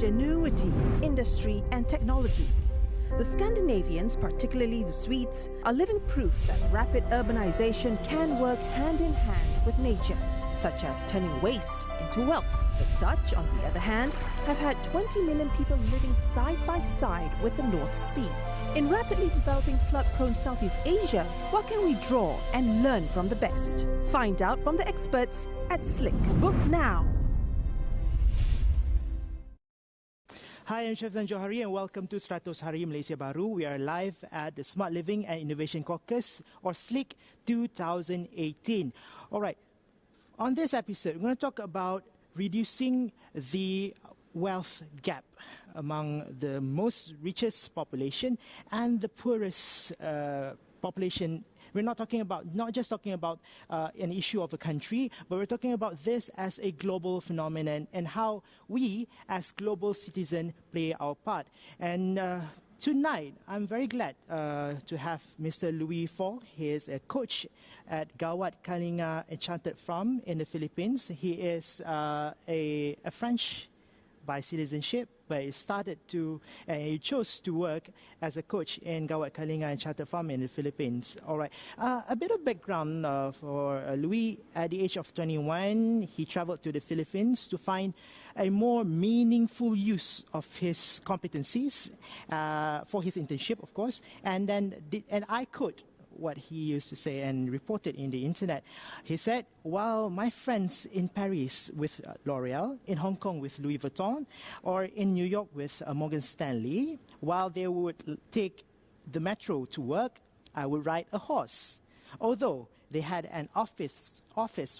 ingenuity, industry, and technology. The Scandinavians, particularly the Swedes, are living proof that rapid urbanization can work hand in hand with nature, such as turning waste into wealth. The Dutch, on the other hand, have had 20 million people living side by side with the North Sea. In rapidly developing flood-prone Southeast Asia, what can we draw and learn from the best? Find out from the experts at Slick. Book now. Hi, I'm Chef Hari and welcome to Stratos Hari Malaysia Baharu. We are live at the Smart Living and Innovation Caucus, or SLIC 2018. All right, on this episode, we're going to talk about reducing the wealth gap among the most richest population and the poorest population. We're not just talking about an issue of a country, but we're talking about this as a global phenomenon and how we, as global citizens, play our part. And tonight, I'm very glad to have Mr. Louis Faure. He is a coach at Gawad, Kalinga, Enchanted farm in the Philippines. He is a French by citizenship, but he chose to work as a coach in Gawad, Kalinga, Enchanted farm in the Philippines. All right, a bit of background for Louis. At the age of 21, he traveled to the Philippines to find a more meaningful use of his competencies for his internship, of course, and I quote what he used to say and reported in the internet. He said, while my friends in Paris with L'Oreal, in Hong Kong with Louis Vuitton, or in New York with Morgan Stanley, while they would take the metro to work, I would ride a horse. Although they had an office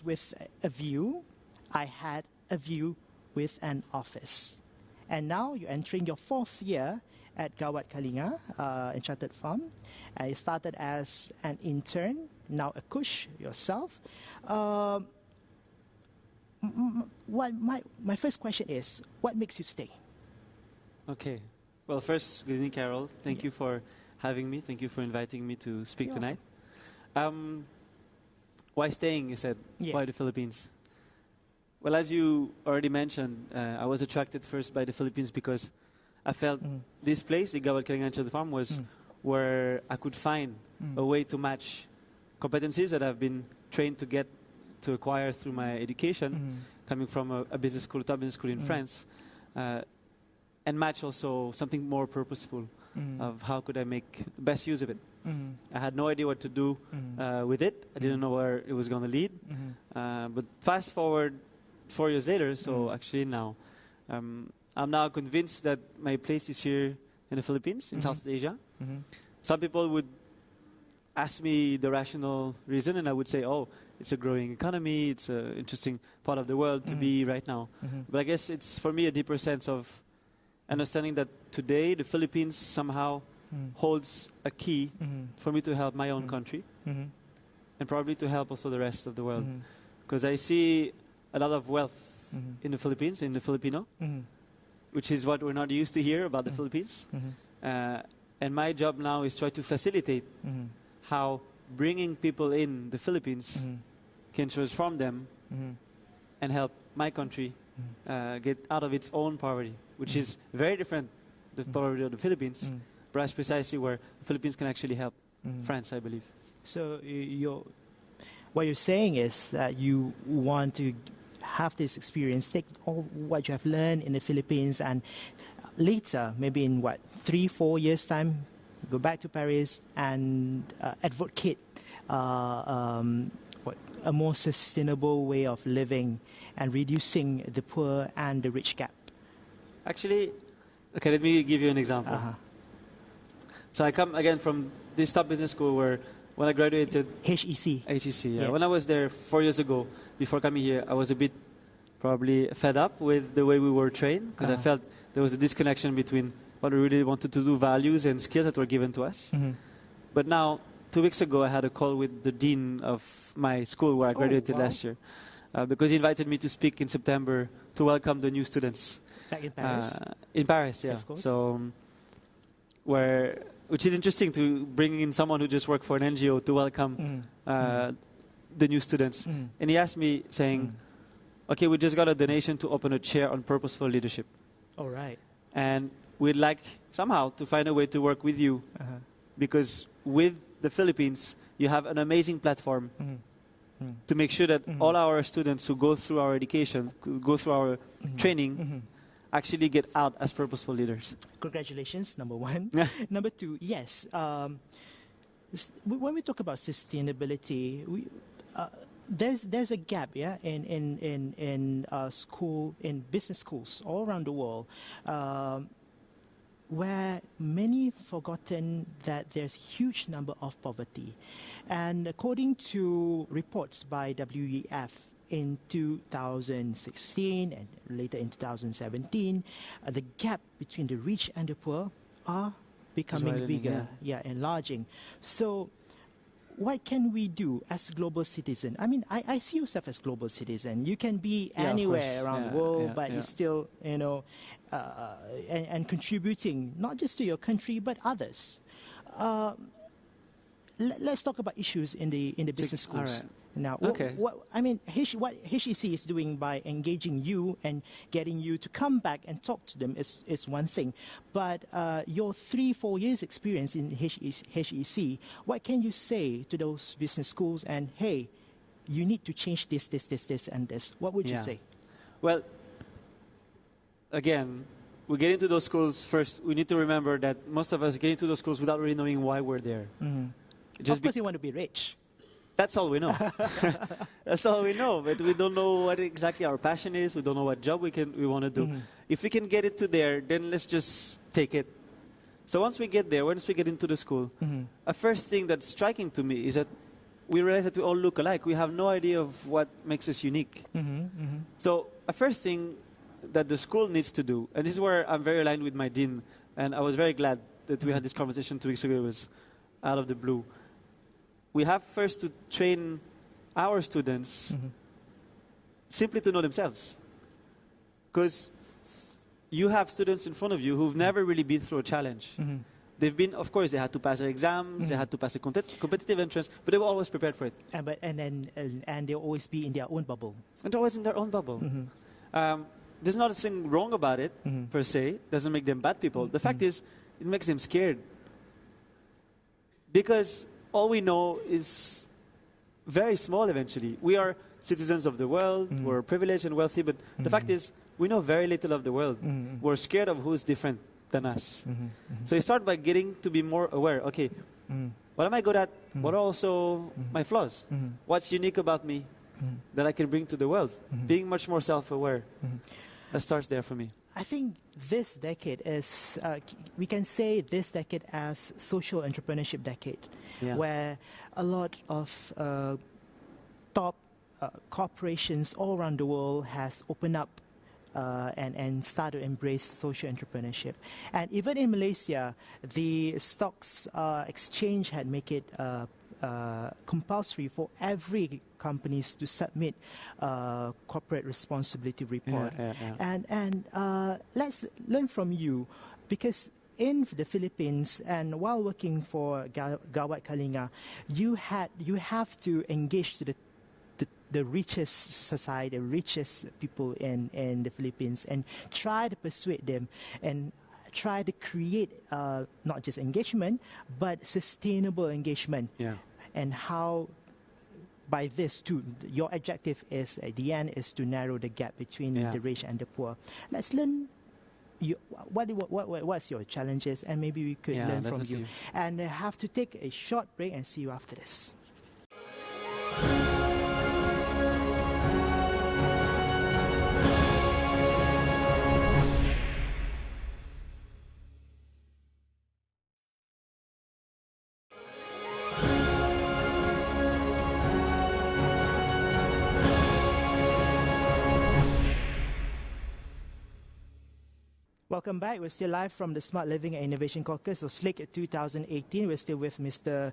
with a view, I had a view with an office. And now you're entering your 4th year at Gawad Kalinga, Enchanted farm. You started as an intern, now a coach yourself. My first question is, what makes you stay? Okay. Well, first, good evening, Carol. Thank you for having me. Thank you for inviting me to speak tonight. Why staying, you said? Yeah. Why the Philippines? Well, as you already mentioned, I was attracted first by the Philippines because I felt this place, the Gawad Kalinga Enchanted farm, was where I could find a way to match competencies that I've been trained to acquire through my education, coming from a business school, top business school in France, and match also something more purposeful of how could I make the best use of it. I had no idea what to do with it. I didn't know where it was going to lead. But fast forward 4 years later, so actually now, I'm now convinced that my place is here in the Philippines, in Southeast Asia. Some people would ask me the rational reason, and I would say, oh, it's a growing economy, it's an interesting part of the world to be right now. But I guess it's, for me, a deeper sense of understanding that today the Philippines somehow holds a key for me to help my own country and probably to help also the rest of the world. Because I see a lot of wealth in the Philippines, in the Filipino, which is what we're not used to hear about the Philippines. And my job now is try to facilitate how bringing people in the Philippines can transform them and help my country get out of its own poverty, which is very different, the poverty of the Philippines, but that's precisely where the Philippines can actually help France, I believe. So what you're saying is that you want to have this experience, take all what you have learned in the Philippines, and later, maybe in 3-4 years' time, go back to Paris and advocate a more sustainable way of living and reducing the poor and the rich gap. Actually, okay, let me give you an example. So I come again from this top business school where when I graduated... HEC. HEC, yeah. When I was there 4 years ago, before coming here, I was a bit probably fed up with the way we were trained, because I felt there was a disconnection between what we really wanted to do, values and skills that were given to us. But now, 2 weeks ago, I had a call with the dean of my school where I graduated last year, because he invited me to speak in September to welcome the new students. Back in Paris? In Paris, yeah. Of course. So, which is interesting to bring in someone who just worked for an NGO to welcome the new students. And he asked me, saying, okay, we just got a donation to open a chair on purposeful leadership. All right. And we'd like somehow to find a way to work with you because with the Philippines, you have an amazing platform to make sure that all our students who go through our education, go through our training, actually get out as purposeful leaders. Congratulations, number one. Number two, yes. When we talk about sustainability, there's a gap, yeah, in school, in business schools all around the world, where many forgotten that there's huge number of poverty, and according to reports by WEF in 2016 and later in 2017, the gap between the rich and the poor are becoming widening, bigger, enlarging. So what can we do as global citizen? I mean, I see yourself as global citizen. You can be anywhere around the world, but you're still, and contributing not just to your country but others. Let's talk about issues in the business schools. All right. Now, Okay. what HEC is doing by engaging you and getting you to come back and talk to them is one thing. But your 3-4 years experience in HEC, what can you say to those business schools? And hey, you need to change this, and this. What would you say? Well, again, we get into those schools first. We need to remember that most of us get into those schools without really knowing why we're there. Of course, you want to be rich. That's all we know. That's all we know. But we don't know what exactly our passion is. We don't know what job we want to do. If we can get it to there, then let's just take it. So once we get there, once we get into the school, a first thing that's striking to me is that we realize that we all look alike. We have no idea of what makes us unique. So a first thing that the school needs to do, and this is where I'm very aligned with my dean, and I was very glad that we had this conversation 2 weeks ago. It was out of the blue. We have first to train our students simply to know themselves. Because you have students in front of you who've never really been through a challenge. They've been, of course, they had to pass their exams, they had to pass a competitive entrance, but they were always prepared for it. And they'll always be in their own bubble. And they're always in their own bubble. There's not a thing wrong about it, per se. Doesn't make them bad people. The fact is, it makes them scared. Because all we know is very small eventually. We are citizens of the world, we're privileged and wealthy, but the fact is, we know very little of the world. We're scared of who's different than us. So you start by getting to be more aware. Okay, what am I good at? What are also my flaws? What's unique about me that I can bring to the world? Being much more self-aware. That starts there for me. I think this decade is, we can say this decade as social entrepreneurship decade, where a lot of top corporations all around the world has opened up and started to embrace social entrepreneurship. And even in Malaysia, the stocks exchange had made it compulsory for every companies to submit corporate responsibility report. And let's learn from you, because in the Philippines and while working for Gawad Kalinga, you have to engage to the richest society, the richest people in the Philippines, and try to persuade them and try to create not just engagement but sustainable engagement. And how by this too, your objective is at the end is to narrow the gap between the rich and the poor. Let's learn what's your challenges, and maybe we could learn from you. And I have to take a short break and see you after this. Welcome back. We're still live from the Smart Living and Innovation Caucus, or SLIC 2018. We're still with Mr.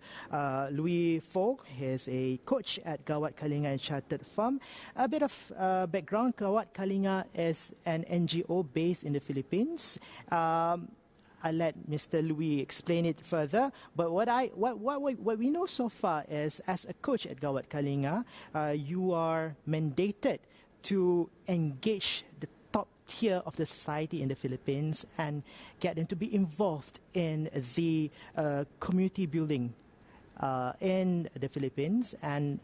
Louis Faure. He's a coach at Gawad Kalinga Enchanted Farm. A bit of background: Gawad Kalinga is an NGO based in the Philippines. I'll let Mr. Louis explain it further. But what we know so far is, as a coach at Gawad Kalinga, you are mandated to engage the top tier of the society in the Philippines and get them to be involved in the community building in the Philippines. And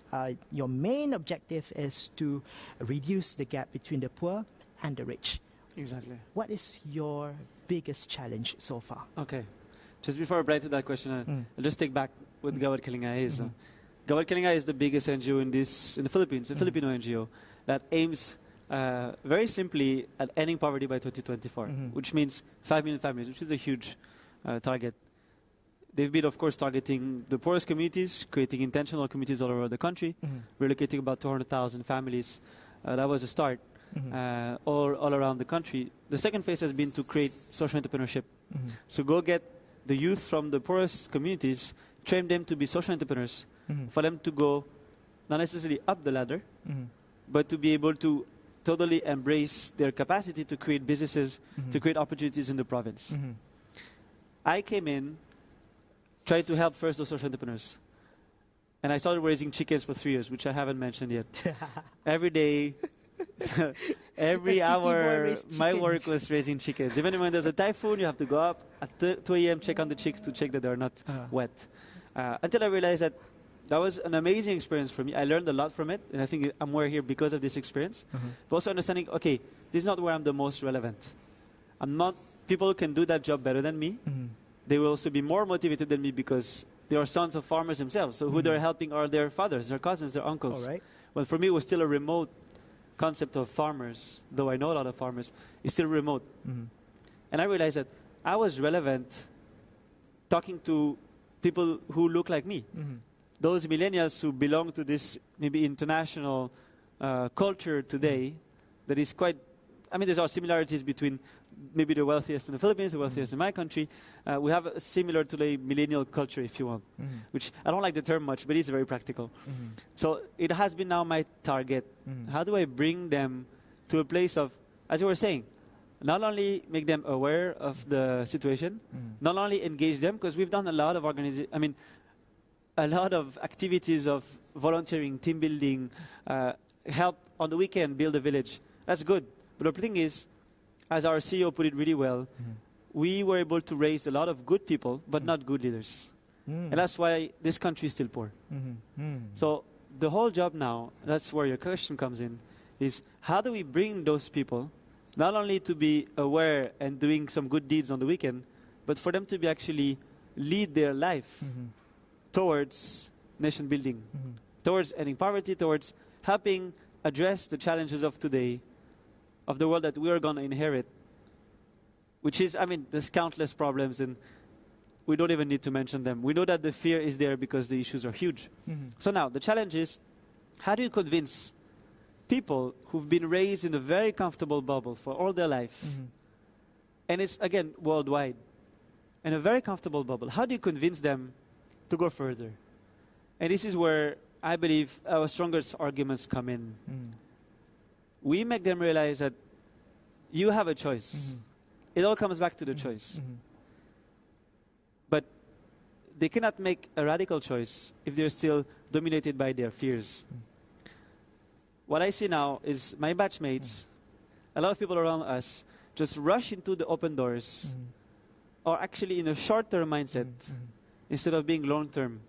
your main objective is to reduce the gap between the poor and the rich. Exactly. What is your biggest challenge so far? Okay. Just before I reply to that question, I'll just take back what Gawad Kalinga is. Gawad Kalinga is the biggest NGO in the Philippines, a Filipino NGO that aims very simply at ending poverty by 2024, which means 5 million families, which is a huge target. They've been, of course, targeting the poorest communities, creating intentional communities all over the country, relocating about 200,000 families. That was a start. All around the country. The second phase has been to create social entrepreneurship. So go get the youth from the poorest communities, train them to be social entrepreneurs, for them to go not necessarily up the ladder, but to be able to totally embrace their capacity to create businesses, to create opportunities in the province. I came in, tried to help first those social entrepreneurs. And I started raising chickens for 3 years, which I haven't mentioned yet. Every day, every hour, my work was raising chickens. Even when there's a typhoon, you have to go up at 2 a.m., check on the chicks to check that they're not wet. Until I realized that was an amazing experience for me. I learned a lot from it, and I think I'm more here because of this experience. But also understanding, okay, this is not where I'm the most relevant. People can do that job better than me. They will also be more motivated than me because they are sons of farmers themselves. So who they're helping are their fathers, their cousins, their uncles. All right. Well, for me, it was still a remote concept of farmers, though I know a lot of farmers. It's still remote. And I realized that I was relevant talking to people who look like me. Those millennials who belong to this maybe international culture today that is quite, I mean, there's all similarities between maybe the wealthiest in the Philippines, the wealthiest in my country. We have a similar to the millennial culture, if you want, which I don't like the term much, but it's very practical. So it has been now my target. How do I bring them to a place of, as you were saying, not only make them aware of the situation, not only engage them, because we've done a lot of a lot of activities of volunteering, team building, help on the weekend, build a village. That's good. But the thing is, as our CEO put it really well, we were able to raise a lot of good people, but not good leaders. And that's why this country is still poor. So the whole job now, that's where your question comes in, is how do we bring those people, not only to be aware and doing some good deeds on the weekend, but for them to be actually lead their life towards nation building, towards ending poverty, towards helping address the challenges of today, of the world that we are going to inherit, which is, there's countless problems and we don't even need to mention them. We know that the fear is there because the issues are huge. So now, the challenge is, how do you convince people who've been raised in a very comfortable bubble for all their life, and it's, again, worldwide, in a very comfortable bubble, how do you convince them to go further? And this is where I believe our strongest arguments come in. We make them realize that you have a choice. It all comes back to the choice. But they cannot make a radical choice if they're still dominated by their fears. What I see now is my batchmates, a lot of people around us, just rush into the open doors, or actually in a short-term mindset, instead of being long-term.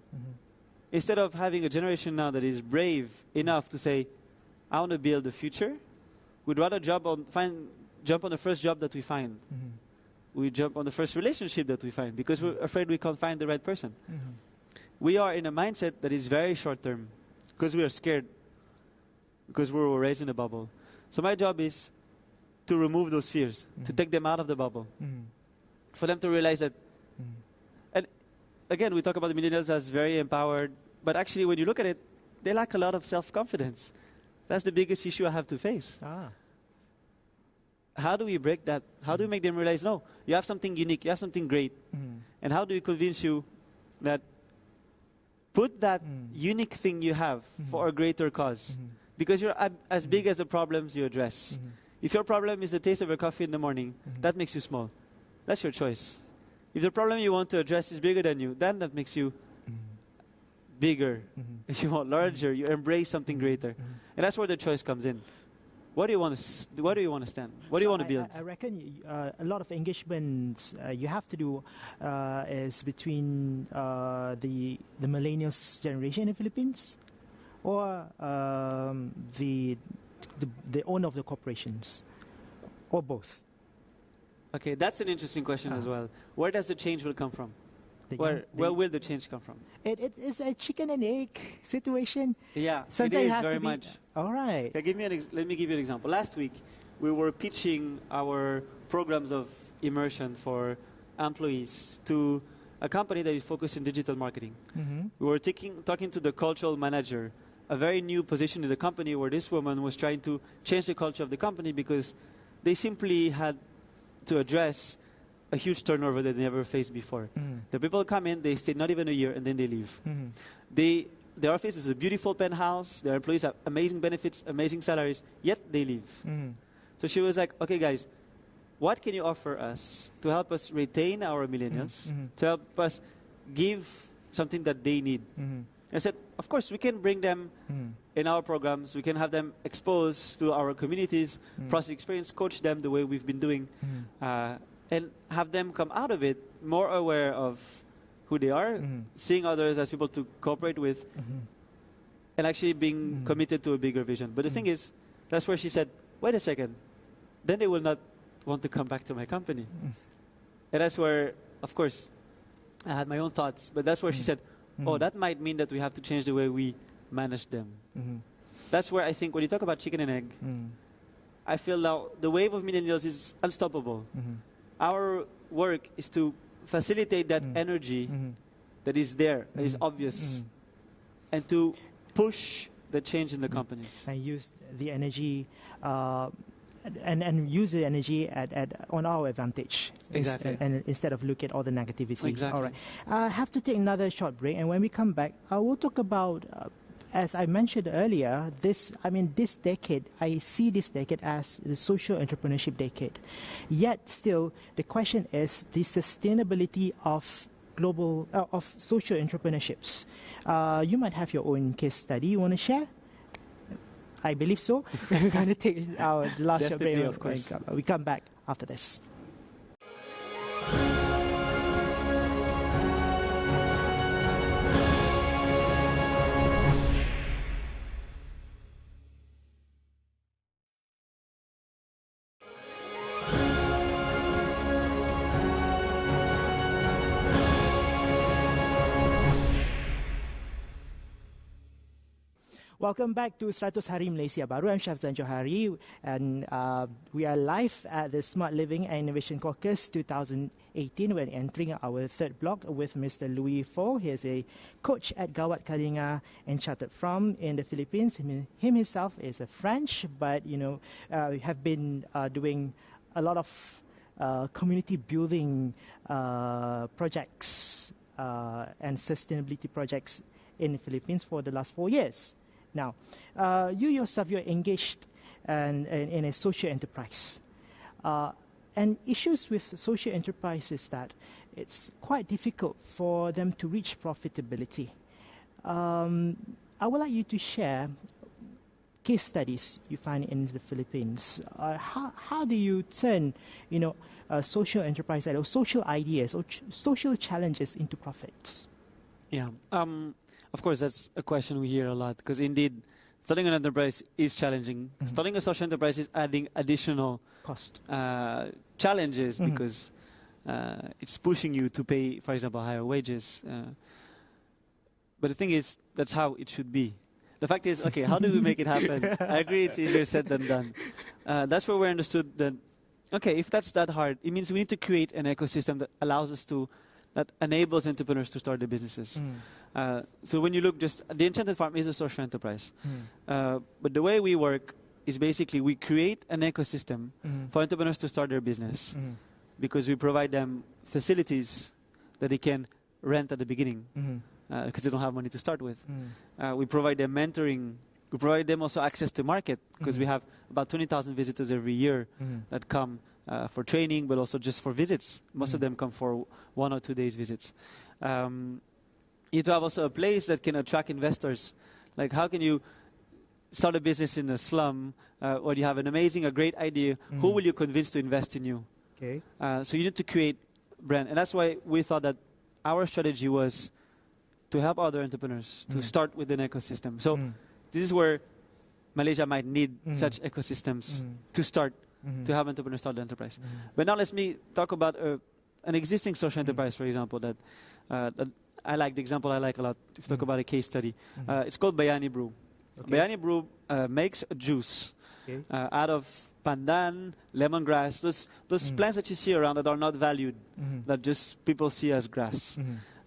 Instead of having a generation now that is brave enough to say, I want to build a future, we'd rather jump on the first job that we find. We jump on the first relationship that we find because we're afraid we can't find the right person. We are in a mindset that is very short-term because we are scared, because we were raised in a bubble. So my job is to remove those fears, to take them out of the bubble, for them to realize that. And again, we talk about the millennials as very empowered, but actually when you look at it, they lack a lot of self-confidence. That's the biggest issue I have to face. How do we break that? How do we make them realize, no, you have something unique, you have something great. And how do we convince you that put that unique thing you have for a greater cause? Because you're as big as the problems you address. If your problem is the taste of your coffee in the morning, that makes you small. That's your choice. If the problem you want to address is bigger than you, then that makes you bigger. If you want larger, you embrace something greater. And that's where the choice comes in. what do you want to stand? What do you want to build? I reckon a lot of engagements you have to do is between the millennials generation in the Philippines, or the owner of the corporations, or both. Okay, that's an interesting question as well. Where does the change will come from? Where will the change come from? It is a chicken and egg situation. Yeah, Sometimes it it is has very to be, much. All right. Okay, let me give you an example. Last week, we were pitching our programs of immersion for employees to a company that is focused in digital marketing. Mm-hmm. We were talking to the cultural manager, a very new position in the company, where this woman was trying to change the culture of the company because they simply had to address a huge turnover that they never faced before. Mm. The people come in, they stay not even a year, and then they leave. Mm-hmm. Their office is a beautiful penthouse. Their employees have amazing benefits, amazing salaries, yet they leave. Mm-hmm. So she was like, okay, guys, what can you offer us to help us retain our millennials, Mm-hmm. to help us give something that they need? Mm-hmm. I said, of course, we can bring them in our programs. We can have them exposed to our communities, process experience, coach them the way we've been doing, and have them come out of it more aware of who they are, seeing others as people to cooperate with, and actually being committed to a bigger vision. But the thing is, that's where she said, wait a second, then they will not want to come back to my company. And that's where, of course, I had my own thoughts, but that's where she said, oh, that might mean that we have to change the way we manage them. That's where I think when you talk about chicken and egg, I feel now the wave of millennials is unstoppable. Our work is to facilitate that energy that is there, that is obvious, and to push the change in the companies. And use the energy, and use the energy on our advantage. Exactly. And instead of look at all the negativity. Exactly. All right. I have to take another short break, and when we come back, I will talk about. As I mentioned earlier, this decade, I see this decade as the social entrepreneurship decade. Yet still, the question is the sustainability of global, of social entrepreneurships. You might have your own case study you want to share? I believe so. We're going to take our last short break. Definitely, of course. We come back after this. Welcome back to Stratos Hari Malaysia Baharu. I'm Chef Hari, and we are live at the Smart Living and Innovation Caucus 2018. We're entering our third block with Mr. Louis Faure. He is a coach at Gawad, Kalinga, Enchanted from in the Philippines. Him himself is a French, but have been doing a lot of community building projects and sustainability projects in the Philippines for the last 4 years. Now, you yourself, you're engaged in a social enterprise. And issues with social enterprise is that it's quite difficult for them to reach profitability. I would like you to share case studies you find in the Philippines. How do you turn, social enterprise or social ideas or social challenges into profits? Yeah. Of course, that's a question we hear a lot, because indeed, starting an enterprise is challenging. Starting a social enterprise is adding additional Cost. Challenges, because it's pushing you to pay, for example, higher wages. But the thing is, that's how it should be. The fact is, okay, how do we make it happen? I agree it's easier said than done. That's where we understood that, okay, if that's that hard, it means we need to create an ecosystem that allows us to, that enables entrepreneurs to start their businesses. So when you look the Enchanted Farm is a social enterprise. But the way we work is basically we create an ecosystem for entrepreneurs to start their business, because we provide them facilities that they can rent at the beginning, because they don't have money to start with. We provide them mentoring. We provide them also access to market, because we have about 20,000 visitors every year that come for training, but also just for visits. Most of them come for 1 or 2 days visits. You need to have also a place that can attract investors. Like, how can you start a business in a slum, or you have a great idea, who will you convince to invest in you? Okay. So you need to create brand. And that's why we thought that our strategy was to help other entrepreneurs to start with an ecosystem. So this is where Malaysia might need such ecosystems to start, to help entrepreneurs start the enterprise. But now let me talk about an existing social enterprise, for example, that I like, the example I like a lot. If you talk about a case study, it's called Bayani Brew. Okay. Bayani Brew makes a juice out of pandan, lemongrass, those plants that you see around that are not valued, that just people see as grass.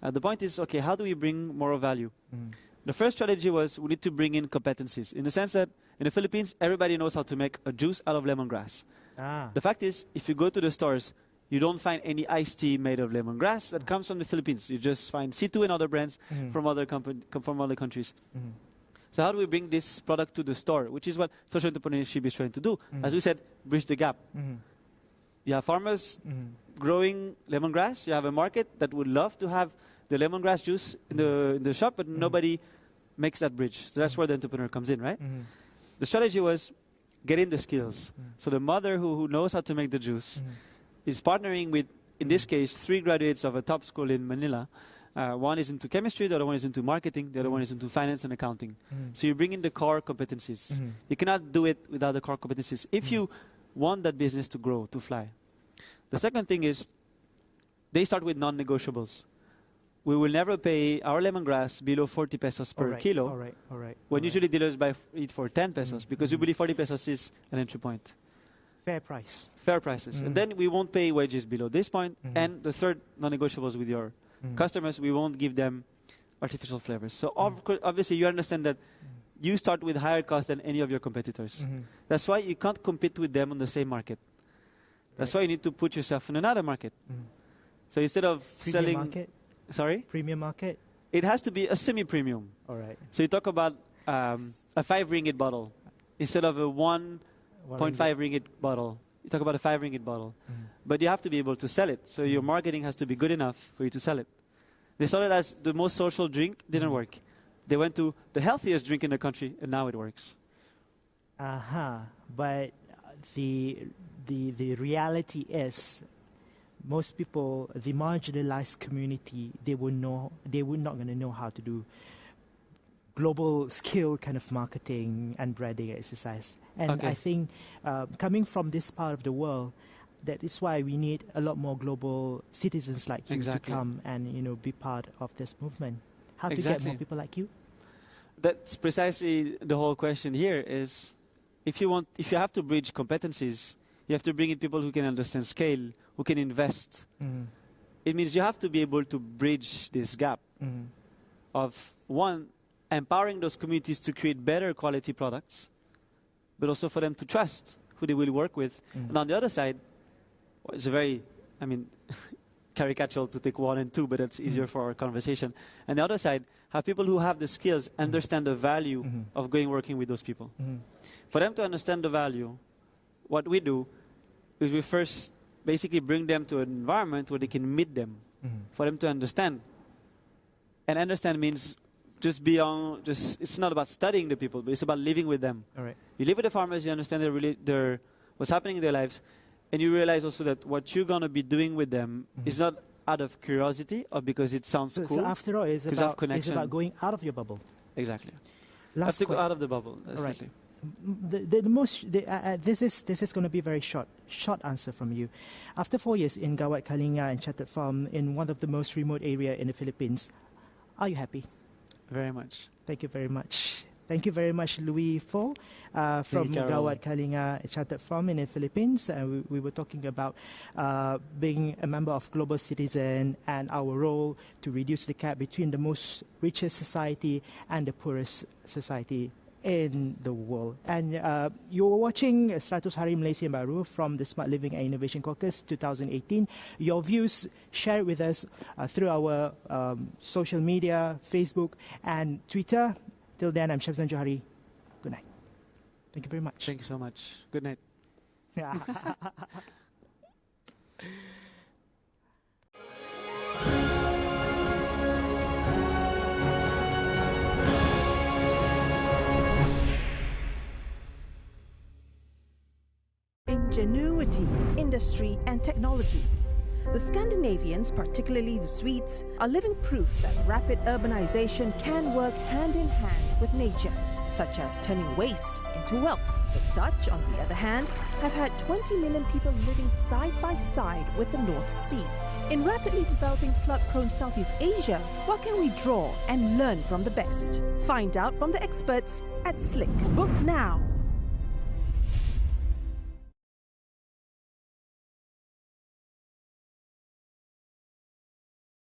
The point is, okay, how do we bring moral value? The first strategy was we need to bring in competencies, in the sense that in the Philippines, everybody knows how to make a juice out of lemongrass. The fact is, if you go to the stores, you don't find any iced tea made of lemongrass that comes from the Philippines. You just find C2 and other brands from other countries. So how do we bring this product to the store, which is what social entrepreneurship is trying to do? As we said, bridge the gap. You have farmers growing lemongrass. You have a market that would love to have the lemongrass juice in the shop, but nobody makes that bridge. So that's where the entrepreneur comes in, right? The strategy was get in the skills. So the mother who knows how to make the juice is partnering with, in this case, 3 graduates of a top school in Manila. One is into chemistry, the other one is into marketing, the other one is into finance and accounting. So you bring in the core competencies. You cannot do it without the core competencies if you want that business to grow, to fly. The second thing is they start with non-negotiables. We will never pay our lemongrass below 40 pesos per kilo. When usually dealers buy it for 10 pesos because we believe 40 pesos is an entry point. Fair price. Fair prices. And then we won't pay wages below this point. And the third non-negotiables with your customers, we won't give them artificial flavors. So obviously you understand that you start with higher cost than any of your competitors. That's why you can't compete with them on the same market. That's why you need to put yourself in another market. So instead of selling... market? Sorry? Premium market? It has to be a semi-premium. All right. So you talk about a 5 ringgit bottle. Instead of a 1.5 ringgit bottle, you talk about a 5 ringgit bottle. But you have to be able to sell it. So your marketing has to be good enough for you to sell it. They started as the most social drink, didn't work. They went to the healthiest drink in the country, and now it works. But the reality is, most people, the marginalized community, they would not going to know how to do global scale kind of marketing and branding exercise. And I think coming from this part of the world, that is why we need a lot more global citizens like you to come and be part of this movement. How to get more people like you? That's precisely the whole question here. Is if you have to bridge competencies, you have to bring in people who can understand scale, who can invest. It means you have to be able to bridge this gap of, one, empowering those communities to create better quality products, but also for them to trust who they will work with. And on the other side, it's a very, caricatural to take 1 and 2, but it's easier for our conversation. And the other side, have people who have the skills understand the value of working with those people. For them to understand the value, what we do is we first basically bring them to an environment where they can meet them, for them to understand. And understand means it's not about studying the people, but it's about living with them. All right. You live with the farmers, you understand what's happening in their lives, and you realize also that what you're going to be doing with them is not out of curiosity or because it sounds cool. So after all, it's about going out of your bubble. Exactly. Last have to go out of the bubble. Right. This is going to be very short answer from you. After 4 years in Gawad, Kalinga, Enchanted farm in one of the most remote area in the Philippines, are you happy? Very much. Thank you very much. Thank you very much, Louis Faure, from Gawad, Kalinga, Enchanted farm in the Philippines. And we were talking about being a member of Global Citizen and our role to reduce the gap between the most richest society and the poorest society in the world. And you were watching Stratos Hari Malaysia Baharu from the Smart Living and Innovation Caucus 2018. Your views, share with us through our social media, Facebook and Twitter. Till then, I'm Shafzan Johari. Good night. Thank you very much. Thank you so much. Good night. ingenuity, industry, and technology. The Scandinavians, particularly the Swedes, are living proof that rapid urbanization can work hand in hand with nature, such as turning waste into wealth. The Dutch, on the other hand, have had 20 million people living side by side with the North Sea. In rapidly developing flood-prone Southeast Asia, what can we draw and learn from the best? Find out from the experts at Slick. Book now